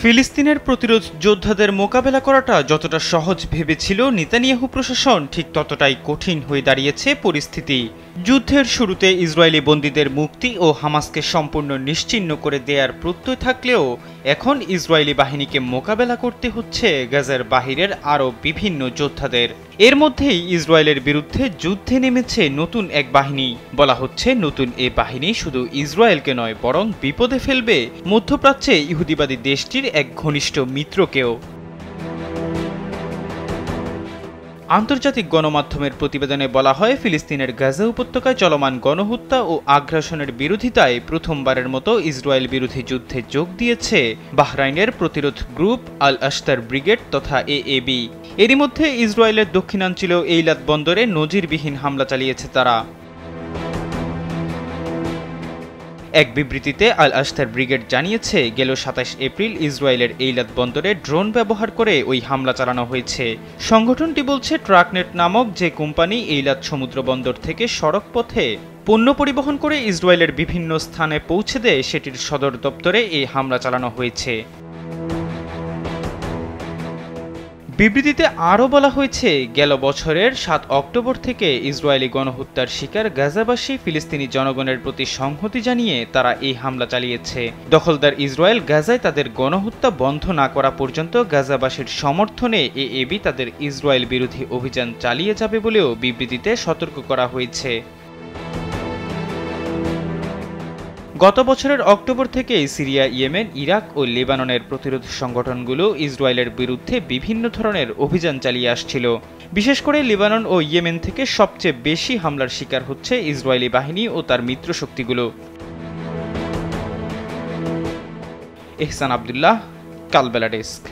ফিলিস্তিনের প্রতিরোধ যোদ্ধাদের মোকাবেলা করাটা যতটা সহজ ভেবেছিল নেতানিয়াহু প্রশাসন, ঠিক ততটাই কঠিন হয়ে দাঁড়িয়েছে পরিস্থিতি। যুদ্ধের শুরুতে ইসরায়েলি বন্দীদের মুক্তি ও হামাসকে সম্পূর্ণ নিশ্চিহ্ন করে দেয়ার প্রত্যয় থাকলেও এখন ইসরায়েলি বাহিনীকে মোকাবেলা করতে হচ্ছে গাজার বাহিরের আরও বিভিন্ন যোদ্ধাদের। এর মধ্যেই ইসরায়েলের বিরুদ্ধে যুদ্ধে নেমেছে নতুন এক বাহিনী। বলা হচ্ছে নতুন এ বাহিনী শুধু ইসরায়েলকে নয়, বরং বিপদে ফেলবে মধ্যপ্রাচ্যে ইহুদিবাদী দেশটির এক ঘনিষ্ঠ মিত্রকেও। আন্তর্জাতিক গণমাধ্যমের প্রতিবেদনে বলা হয়, ফিলিস্তিনের গাজা উপত্যকায় চলমান গণহত্যা ও আগ্রাসনের বিরোধিতায় প্রথমবারের মতো ইসরায়েল বিরোধী যুদ্ধে যোগ দিয়েছে বাহরাইনের প্রতিরোধ গ্রুপ আল আশতার ব্রিগেড তথা এএবি। এরই মধ্যে ইসরায়েলের দক্ষিণাঞ্চলীয় এইলাত বন্দরে নজিরবিহীন হামলা চালিয়েছে তারা। এক বিবৃতিতে আল আশতার ব্রিগেড জানিয়েছে, গেল ২৭ এপ্রিল ইসরায়েলের এইলাত বন্দরে ড্রোন ব্যবহার করে ওই হামলা চালানো হয়েছে। সংগঠনটি বলছে, ট্রাকনেট নামক যে কোম্পানি এইলাত সমুদ্র বন্দর থেকে সড়ক পথে পণ্য পরিবহন করে ইসরায়েলের বিভিন্ন স্থানে পৌঁছে দেয়, সেটির সদর দপ্তরে এই হামলা চালানো হয়েছে। বিবৃতিতে আরও বলা হয়েছে, গেল বছরের ৭ অক্টোবর থেকে ইসরায়েলি গণহত্যার শিকার গাজাবাসী ফিলিস্তিনি জনগণের প্রতি সংহতি জানিয়ে তারা এই হামলা চালিয়েছে। দখলদার ইসরায়েল গাজায় তাদের গণহত্যা বন্ধ না করা পর্যন্ত গাজাবাসীর সমর্থনে এএবি তাদের ইসরায়েল বিরোধী অভিযান চালিয়ে যাবে বলেও বিবৃতিতে সতর্ক করা হয়েছে। গত বছরের অক্টোবর থেকে সিরিয়া, ইয়েমেন, ইরাক ও লেবাননের প্রতিরোধ সংগঠনগুলো ইসরায়েলের বিরুদ্ধে বিভিন্ন ধরনের অভিযান চালিয়ে আসছিল। বিশেষ করে লেবানন ও ইয়েমেন থেকে সবচেয়ে বেশি হামলার শিকার হচ্ছে ইসরায়েলি বাহিনী ও তার মিত্রশক্তিগুলো। এহসান আব্দুল্লাহ, কালবেলা ডেস্ক।